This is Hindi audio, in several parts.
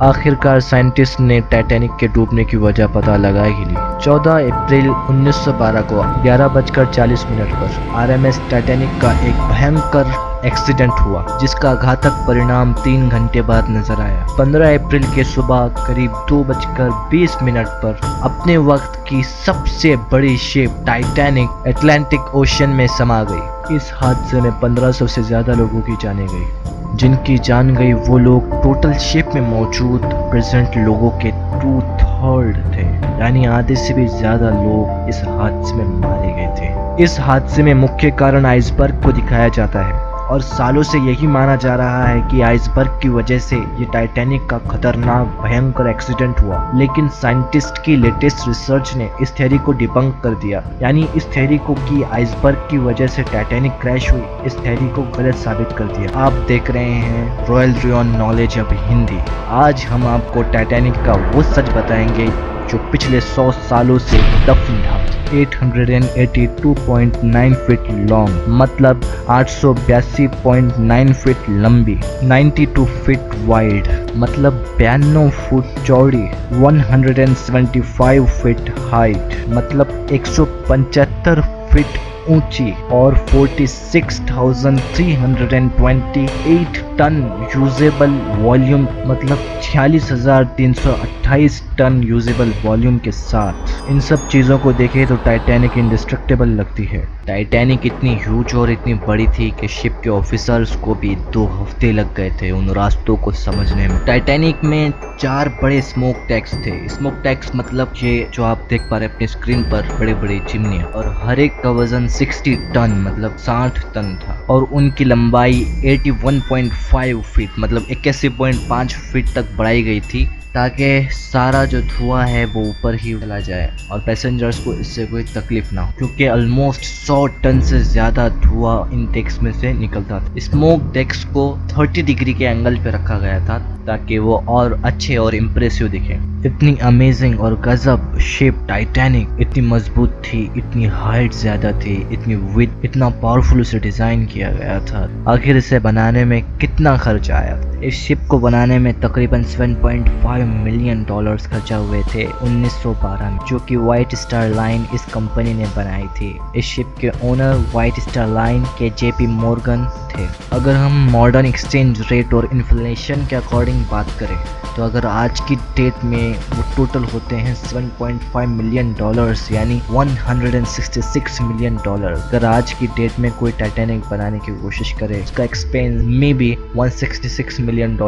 आखिरकार साइंटिस्ट ने टाइटैनिक के डूबने की वजह पता लगा ही ली। 14 अप्रैल 1912 को 11:40 पर आरएमएस टाइटैनिक का एक भयंकर एक्सीडेंट हुआ, जिसका घातक परिणाम 3 घंटे बाद नजर आया। 15 अप्रैल के सुबह करीब 2:20 पर अपने वक्त की सबसे बड़ी शिप टाइटैनिक अटलांटिक ओशन में समा गई। इस हादसे में 1500 से ज्यादा लोगों की जानें गई। जिनकी जान गई वो लोग टोटल शिप में मौजूद प्रेजेंट लोगों के 2/3 थे, यानी आधे से भी ज्यादा लोग इस हादसे में मारे गए थे। इस हादसे में मुख्य कारण आइसबर्ग को दिखाया जाता है और सालों से यही माना जा रहा है कि आइसबर्ग की वजह से ये टाइटैनिक का खतरनाक भयंकर एक्सीडेंट हुआ। लेकिन साइंटिस्ट की लेटेस्ट रिसर्च ने इस थ्योरी को डिबंक कर दिया, यानी इस थ्योरी को कि आइसबर्ग की वजह से टाइटैनिक क्रैश हुई, इस थ्योरी को गलत साबित कर दिया। आप देख रहे हैं रॉयल रियन नॉलेज अब हिंदी। आज हम आपको टाइटैनिक का वो सच बताएंगे जो पिछले 100 सालों से दफन था। 882.9 फीट लॉन्ग, मतलब 882.9 फीट लंबी, 92 फीट वाइड, मतलब 92 फुट चौड़ी, 175 फीट हाइट, मतलब 175 फीट ऊंची, और 46,328 टन यूजेबल वॉल्यूम, मतलब 46,328 टन यूजेबल वॉल्यूम के साथ। इन सब चीजों को देखें तो टाइटैनिक इंडिस्ट्रक्टेबल लगती है। टाइटैनिक इतनी ह्यूज और इतनी बड़ी थी कि शिप के ऑफिसर्स को भी 2 हफ्ते लग गए थे उन रास्तों को समझने में। टाइटैनिक में 4 बड़े स्मोक टैंक्स थे। स्मोक टैंक्स मतलब ये जो आप देख पा रहे हैं अपनी स्क्रीन पर, बड़े बड़े चिमनियां, और हर एक का वजन 60 टन मतलब 60 टन था, और उनकी लंबाई 81.5 फीट मतलब 81.5 फीट तक बढ़ाई गई थी, ताकि सारा जो धुआं है वो ऊपर ही चला जाए और पैसेंजर्स को इससे कोई तकलीफ ना हो, क्योंकि ऑलमोस्ट 100 टन से ज्यादा धुआं इन डेक्स में से निकलता था। स्मोक डेक्स को 30 डिग्री के एंगल पे रखा गया था ताकि वो और अच्छे और इम्प्रेसिव दिखे। इतनी अमेजिंग और गजब शिप टाइटैनिक इतनी मजबूत थी, इतनी हाइट ज्यादा थी, इतनी विड्थ, इतना पावरफुल उसे डिजाइन किया गया था। आखिर इसे बनाने में कितना खर्च आया? इस शिप को बनाने में तकरीबन $7.5 मिलियन खर्चा हुए थे 1912 में, जो कि व्हाइट स्टार लाइन इस कंपनी ने बनाई थी। इस शिप के ओनर व्हाइट स्टार लाइन के JP मॉर्गन थे। अगर हम मॉडर्न एक्सचेंज रेट और इन्फ्लेशन के अकॉर्डिंग बात करें तो अगर आज की डेट में वो टोटल होते हैं $7.5 मिलियन, यानी $166 मिलियन। अगर आज की डेट में कोई टाइटैनिक बनाने की कोशिश करे, उसका एक्सपेंस मे बी $166 मिलियन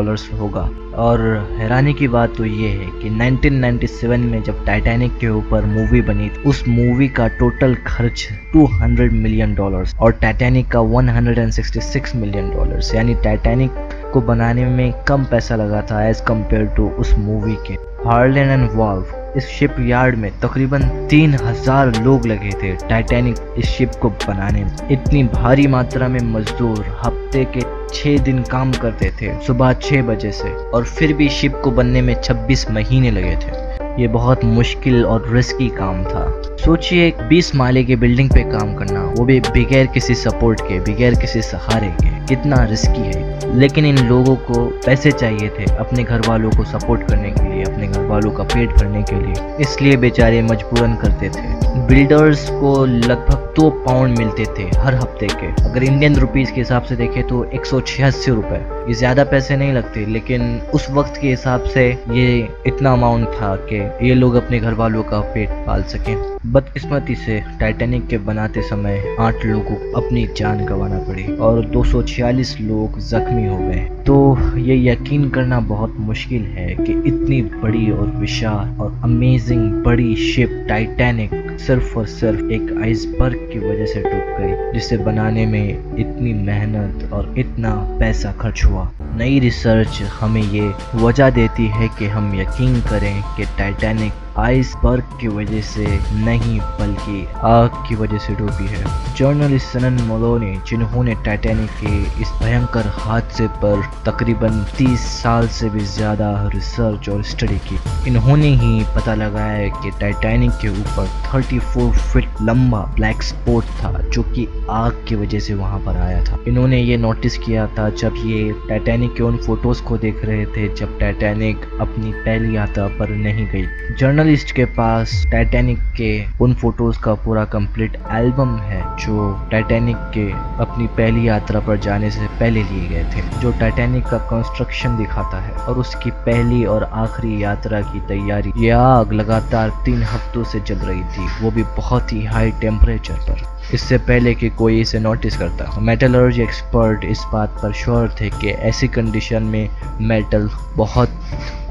होगा। और हैरानी की बात तो ये है कि 1997 में जब टाइटैनिक के ऊपर मूवी बनी, उस मूवी का टोटल खर्च $200 मिलियन और टाइटैनिक का $166 मिलियन, यानी टाइटैनिक को बनाने में कम पैसा लगा था एज कम्पेयर टू उस मूवी के। हार्लैंड एंड वाल्व इस शिप यार्ड में तकरीबन 3000 लोग लगे थे टाइटैनिक इस शिप को बनाने में। इतनी भारी मात्रा में मजदूर हफ्ते के 6 दिन काम करते थे सुबह 6 बजे से, और फिर भी शिप को बनने में 26 महीने लगे थे। ये बहुत मुश्किल और रिस्की काम था। सोचिए 20 माले की बिल्डिंग पे काम करना, वो भी बगैर किसी सपोर्ट के, बगैर किसी सहारे के, कितना रिस्की है। लेकिन इन लोगों को पैसे चाहिए थे अपने घर वालों को सपोर्ट करने के लिए, अपने घर वालों का पेट भरने के लिए, इसलिए बेचारे मजबूरन करते थे। बिल्डर्स को लगभग 2 पाउंड मिलते थे हर हफ्ते के। अगर इंडियन रुपीस के हिसाब से देखें तो 186 रुपए। ये ज्यादा पैसे नहीं लगते, लेकिन उस वक्त के हिसाब से ये इतना अमाउंट था कि ये लोग अपने घर वालों का पेट पाल सकें। बदकिस्मती से टाइटैनिक के बनाते समय 8 लोगों को अपनी जान गंवाना पड़ी और 246 लोग जख्मी हो गए। तो ये यकीन करना बहुत मुश्किल है कि इतनी बड़ी और विशाल और अमेजिंग बड़ी शिप टाइटैनिक सिर्फ और सिर्फ एक आइसबर्ग की वजह से डूब गई, जिसे बनाने में इतनी मेहनत और इतना पैसा खर्च हुआ। नई रिसर्च हमें ये वजह देती है कि हम यकीन करें कि टाइटैनिक आइसबर्ग की वजह से नहीं बल्कि आग की वजह से डूबी है। जर्नलिस्ट सनन मलोनी, जिन्होंने टाइटैनिक के इस भयंकर हादसे पर तकरीबन 30 साल से भी ज्यादा रिसर्च और स्टडी की, इन्होंने ही पता लगाया है कि टाइटैनिक के ऊपर 34 फीट लंबा ब्लैक स्पॉट था जो कि आग की वजह से वहां पर आया था। इन्होंने ये नोटिस किया था जब ये टाइटैनिक के उन फोटोज को देख रहे थे जब टाइटैनिक अपनी पहली यात्रा पर नहीं गई। जर्नलिस्ट के पास टाइटैनिक के उन फोटोज का पूरा कंप्लीट एल्बम है जो टाइटैनिक के अपनी पहली यात्रा पर जाने से पहले लिए गए थे, जो टाइटैनिक का कंस्ट्रक्शन दिखाता है और उसकी पहली और आखिरी यात्रा की तैयारी। यह आग लगातार 3 हफ्तों से जल रही थी, वो भी बहुत ही हाई टेम्परेचर पर, इससे पहले कि कोई इसे नोटिस करता। मेटलर्जी एक्सपर्ट इस बात पर श्योर थे कि ऐसी कंडीशन में मेटल बहुत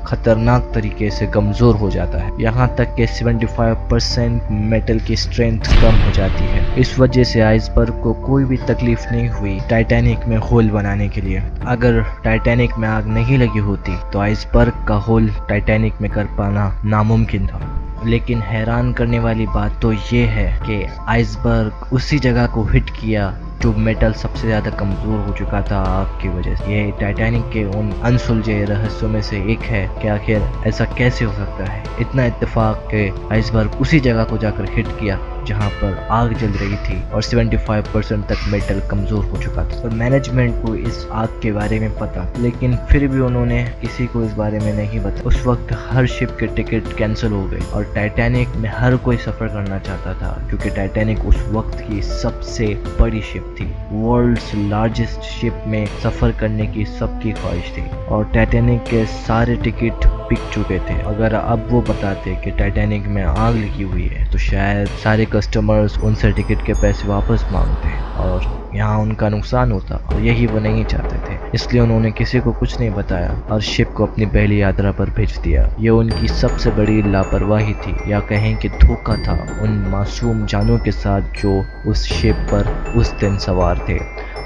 खतरनाक तरीके से कमज़ोर हो जाता है, यहाँ तक कि 75% मेटल की स्ट्रेंथ कम हो जाती है। इस वजह से आइसबर्ग को कोई भी तकलीफ नहीं हुई टाइटैनिक में होल बनाने के लिए। अगर टाइटैनिक में आग नहीं लगी होती तो आइसबर्ग का होल टाइटैनिक में कर पाना नामुमकिन था। लेकिन हैरान करने वाली बात तो ये है कि आइसबर्ग उसी जगह को हिट किया जो मेटल सबसे ज़्यादा कमज़ोर हो चुका था आग की वजह से। ये टाइटैनिक के उन अनसुलझे रहस्यों में से एक है कि आखिर ऐसा कैसे हो सकता है। इतना इत्तेफाक के आइसबर्ग उसी जगह को जाकर हिट किया जहां पर आग जल रही थी और 75% तक मेटल कमज़ोर हो चुका था। और मैनेजमेंट को इस आग के बारे में पता, लेकिन फिर भी उन्होंने किसी को इस बारे में नहीं बताया। उस वक्त हर शिप के टिकट कैंसिल हो गए और टाइटैनिक में हर कोई सफ़र करना चाहता था क्योंकि टाइटैनिक उस वक्त की सबसे बड़ी शिप थी। वर्ल्ड्स लार्जेस्ट शिप में सफ़र करने की सबकी ख्वाहिश थी और टाइटैनिक के सारे टिकट बिक चुके थे। अगर अब वो बताते कि टाइटैनिक में आग लगी हुई है तो शायद सारे कस्टमर्स उनसे टिकट के पैसे वापस मांगते और यहाँ उनका नुकसान होता, और यही वो नहीं चाहते थे। इसलिए उन्होंने किसी को कुछ नहीं बताया और शिप को अपनी पहली यात्रा पर भेज दिया। ये उनकी सबसे बड़ी लापरवाही थी, या कहें कि धोखा था उन मासूम जानों के साथ जो उस शिप पर उस दिन सवार थे,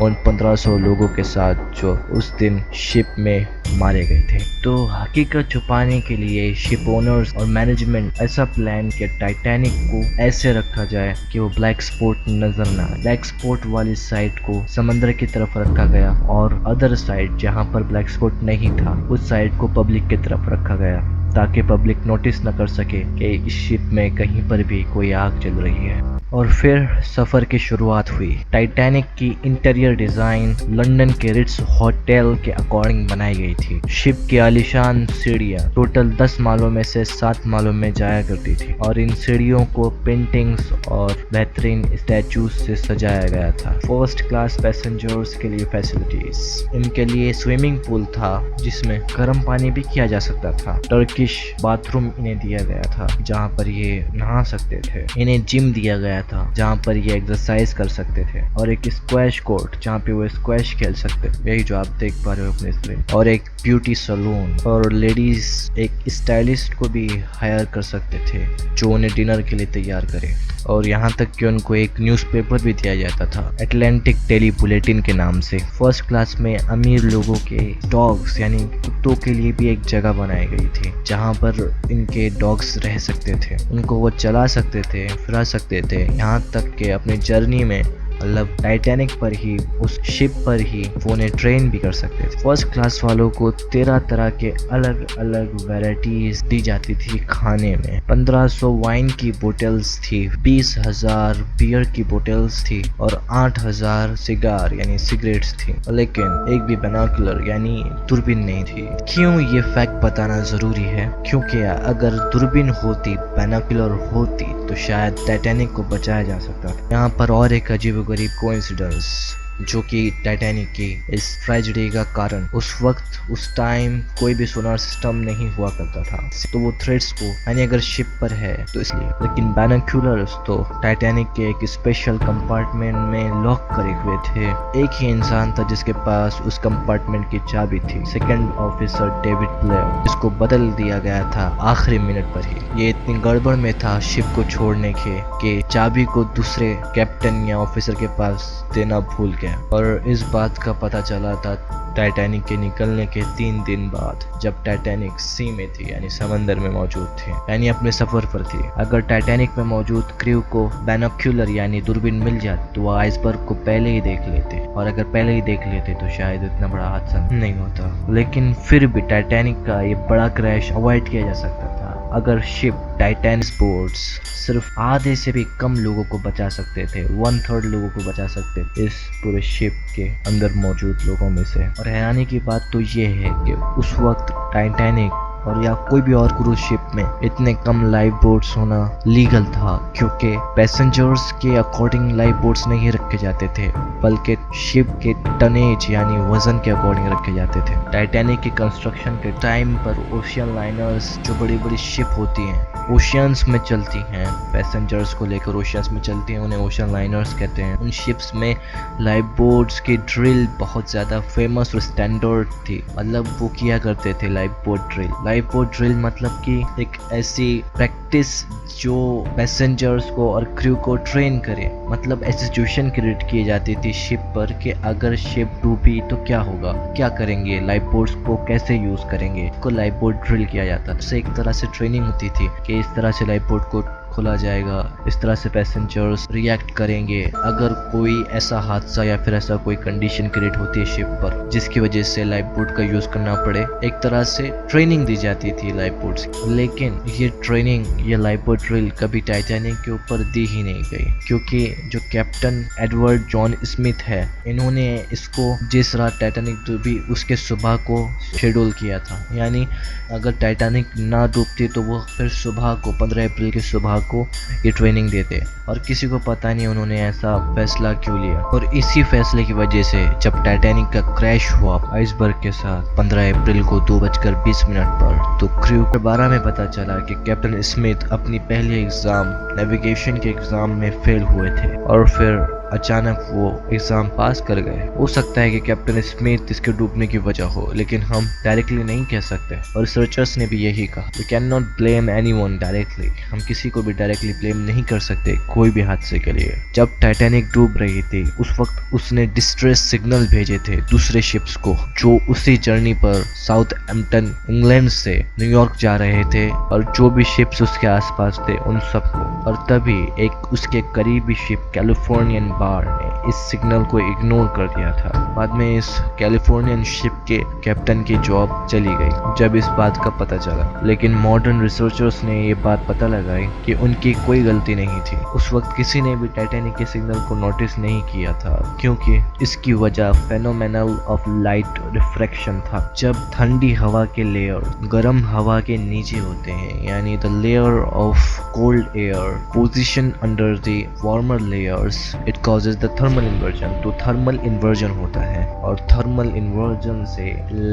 उन 1500 लोगों के साथ जो उस दिन शिप में मारे गए थे। तो हकीकत छुपाने के लिए शिप ओनर्स और मैनेजमेंट ऐसा प्लान कि टाइटैनिक को ऐसे रखा जाए कि वो ब्लैक स्पॉट नजर ना आए। ब्लैक स्पॉट वाली साइड को समंदर की तरफ रखा गया और अदर साइड जहाँ पर ब्लैक स्पॉट नहीं था उस साइड को पब्लिक की तरफ रखा गया ताकि पब्लिक नोटिस न कर सके कि इस शिप में कहीं पर भी कोई आग चल रही है। और फिर सफ़र की शुरुआत हुई। टाइटैनिक की इंटीरियर डिज़ाइन लंदन के रिट्स होटल के अकॉर्डिंग बनाई गई थी। शिप की आलीशान सीढ़ियाँ टोटल 10 मालों में से 7 मालों में जाया करती थी और इन सीढ़ियों को पेंटिंग्स और बेहतरीन स्टैचूज से सजाया गया था। फर्स्ट क्लास पैसेंजर्स के लिए फैसिलिटीज, इनके लिए स्विमिंग पूल था जिसमें गर्म पानी भी किया जा सकता था। टर्किश बाथरूम इन्हें दिया गया था जहाँ पर ये नहा सकते थे। इन्हें जिम दिया गया था जहाँ पर ये एक्सरसाइज कर सकते थे और एक स्क्वैश कोर्ट जहाँ पे वो स्क्वैश खेल सकते थे, यही जो आप देख पा रहे हो अपने स्क्रीन, और एक ब्यूटी सैलून, और लेडीज एक स्टाइलिस्ट को भी हायर कर सकते थे जो उन्हें डिनर के लिए तैयार करे। और यहाँ तक कि उनको एक न्यूज़पेपर भी दिया जाता था एटलांटिक डेली बुलेटिन के नाम से। फर्स्ट क्लास में अमीर लोगों के डॉग्स यानी कुत्तों के लिए भी एक जगह बनाई गई थी जहाँ पर इनके डॉग्स रह सकते थे, उनको वो चला सकते थे, फिरा सकते थे, यहाँ तक कि अपनी जर्नी में मतलब टाइटैनिक पर ही उस शिप पर ही वो उन्हें ट्रेन भी कर सकते थे। फर्स्ट क्लास वालों को 13 तरह के अलग अलग वैरायटीज दी जाती थी खाने में। 1500 वाइन की बोतल्स थी, 20,000 बियर की बोतल्स थी और 8,000 सिगार यानी सिगरेट्स थी, लेकिन एक भी बाइनोक्यूलर यानी दूरबीन नहीं थी। क्यों ये फैक्ट बताना जरूरी है? क्योंकि अगर दूरबीन होती, बाइनोक्यूलर होती तो शायद टाइटैनिक को बचाया जा सकता था। यहाँ पर और एक अजीबोगरीब कोइंसिडेंस जो कि टाइटैनिक की इस ट्रेजेडी का कारण, उस वक्त उस टाइम कोई भी सोनार सिस्टम नहीं हुआ करता था, तो वो थ्रेड्स को यानी अगर शिप पर है तो इसलिए, लेकिन बाइनोक्यूलर्स तो टाइटैनिक के एक स्पेशल कंपार्टमेंट में लॉक करे हुए थे। एक ही इंसान था जिसके पास उस कंपार्टमेंट की चाबी थी, सेकंड ऑफिसर डेविड ब्लेयर, जिसको बदल दिया गया था आखिरी मिनट पर ही। ये इतनी गड़बड़ में था शिप को छोड़ने के कि चाबी को दूसरे कैप्टन या ऑफिसर के पास देना भूल गया और इस बात का पता चला था टाइटैनिक के निकलने के 3 दिन बाद, जब टाइटैनिक सी में थी यानी समंदर में मौजूद थी, यानी अपने सफर पर थी। अगर टाइटैनिक में मौजूद क्रू को बाइनोक्यूलर यानी दूरबीन मिल जाती तो वो आइसबर्ग को पहले ही देख लेते, और अगर पहले ही देख लेते तो शायद इतना बड़ा हादसा नहीं होता। लेकिन फिर भी टाइटैनिक का ये बड़ा क्रैश अवॉइड किया जा सकता था अगर शिप टाइटैनिक बोट्स सिर्फ आधे से भी कम लोगों को बचा सकते थे, 1/3 लोगों को बचा सकते थे इस पूरे शिप के अंदर मौजूद लोगों में से। और हैरानी की बात तो ये है कि उस वक्त टाइटैनिक और या कोई भी और क्रूज शिप में इतने कम लाइफ बोट्स होना लीगल था, क्योंकि पैसेंजर्स के अकॉर्डिंग लाइफ बोट्स नहीं रखे जाते थे, बल्कि शिप के टनेज यानी वजन के अकॉर्डिंग रखे जाते थे। टाइटैनिक के कंस्ट्रक्शन के टाइम पर ओशियन लाइनर्स, जो बड़ी बड़ी शिप होती हैं, ओशियंस में चलती हैं, पैसेंजर्स को लेकर ओशियंस में चलती हैं, उन्हें ओशियन लाइनर्स कहते हैं। उन शिप्स में लाइफ बोट्स की ड्रिल बहुत ज़्यादा फेमस और स्टैंडर्ड थी, मतलब वो किया करते थे life boat drill. Life boat drill मतलब कि एक ऐसी प्रैक्टिस जो पैसेंजर्स को और क्रू को ट्रेन करे, मतलब ऐसी सिचुएशन क्रिएट की जाती थी शिप पर कि अगर शिप डूबी तो क्या होगा, क्या करेंगे, लाइफ बोट्स को कैसे यूज करेंगे, को लाइफ बोट ड्रिल किया जाता। तो एक तरह से ट्रेनिंग होती थी कि इस तरह से लाइफ बोट को खोला जाएगा, इस तरह से पैसेंजर्स रिएक्ट करेंगे अगर कोई ऐसा हादसा या फिर ऐसा कोई कंडीशन क्रिएट होती है शिप पर जिसकी वजह से लाइफ बोट का यूज करना पड़े। एक तरह से ट्रेनिंग दी जाती थी लाइफ बोट्स की। लेकिन ये ट्रेनिंग, ये लाइफ बोट ड्रिल कभी टाइटैनिक के ऊपर दी ही नहीं गई, क्योंकि जो कैप्टन एडवर्ड जॉन स्मिथ है, इन्होंने इसको जिस रात टाइटैनिक डूबी उसके सुबह को शेड्यूल किया था, यानी अगर टाइटैनिक ना डूबती तो वो फिर सुबह को 15 अप्रैल की सुबह को ये ट्रेनिंग देते, और किसी को पता नहीं उन्होंने ऐसा फैसला क्यों लिया। और इसी फैसले की वजह से जब टाइटैनिक का क्रैश हुआ आइसबर्ग के साथ 15 अप्रैल को 2:20 पर, तो क्रू के 12 में पता चला कि कैप्टन स्मिथ अपनी पहली एग्जाम, नेविगेशन के एग्जाम में फेल हुए थे, और फिर अचानक वो एग्जाम पास कर गए। हो सकता है कि कैप्टन स्मिथ इसके डूबने की वजह हो, लेकिन हम डायरेक्टली नहीं कह सकते, और रिसर्चर्स ने भी यही कहा, we can not blame anyone directly, हम किसी को भी डायरेक्टली ब्लेम नहीं कर सकते कोई भी हादसे के लिए। जब टाइटैनिक डूब रही थी उस वक्त उसने डिस्ट्रेस सिग्नल भेजे थे दूसरे शिप्स को, जो उसी जर्नी पर साउथहैम्पटन इंग्लैंड से न्यूयॉर्क जा रहे थे, और जो भी शिप्स उसके आसपास थे उन सबको। और तभी एक उसके करीबी शिप कैलिफोर्नियन ने इस सिग्नल को इग्नोर कर दिया था। बाद में इस कैलिफोर्नियन शिप के कैप्टन की जॉब चली गई जब इस बात का पता चला। लेकिन मॉडर्न रिसर्चर्स ने ये बात पता लगाई कि उनकी कोई गलती नहीं थी। उस वक्त किसी ने भी टाइटैनिक के सिग्नल को नोटिस नहीं किया था, क्योंकि इसकी वजह फेनोमेनल ऑफ लाइट रिफ्रैक्शन था। जब ठंडी हवा के लेयर गर्म हवा के नीचे होते हैं, यानी the layer of cold air position under the warmer layers, it causes the thermal inversion। तो थर्मल इन्वर्जन होता है, और थर्मल इन्वर्जन से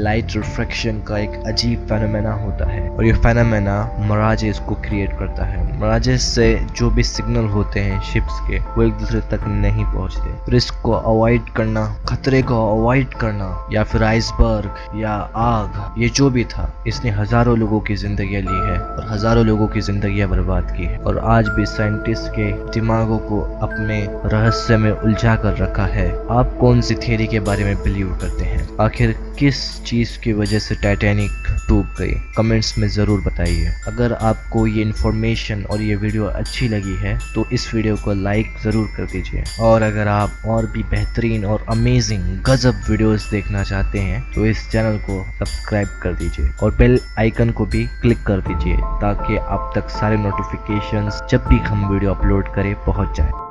लाइट रिफ्रैक्शन का एक अजीब फेनोमेना होता है, और ये फेनोमेना मिराजेस को क्रिएट करता है। मिराजेस से जो भी सिग्नल होते हैं शिप्स के, वो एक दूसरे तक नहीं पहुंचते। रिस्क को अवॉइड करना, खतरे को अवॉइड करना, या फिर आइसबर्ग या आग, ये जो भी था, इसने हजारों लोगों की जिंदगी ली है और हजारों लोगों की जिंदगी बर्बाद की है। और आज भी साइंटिस्ट के दिमागों को अपने रहस्य में उलझा कर रखा है। आप कौन सी थियरी के बारे में बिलीव करते हैं? आखिर किस चीज की वजह से टाइटैनिक डूब गई? कमेंट्स में जरूर बताइए। अगर आपको ये इन्फॉर्मेशन और ये वीडियो अच्छी लगी है तो इस वीडियो को लाइक जरूर कर दीजिए, और अगर आप और भी बेहतरीन और अमेजिंग गजब वीडियोस देखना चाहते हैं तो इस चैनल को सब्सक्राइब कर दीजिए और बेल आइकन को भी क्लिक कर दीजिए, ताकि आप तक सारे नोटिफिकेशंस जब भी हम वीडियो अपलोड करें पहुंच जाए।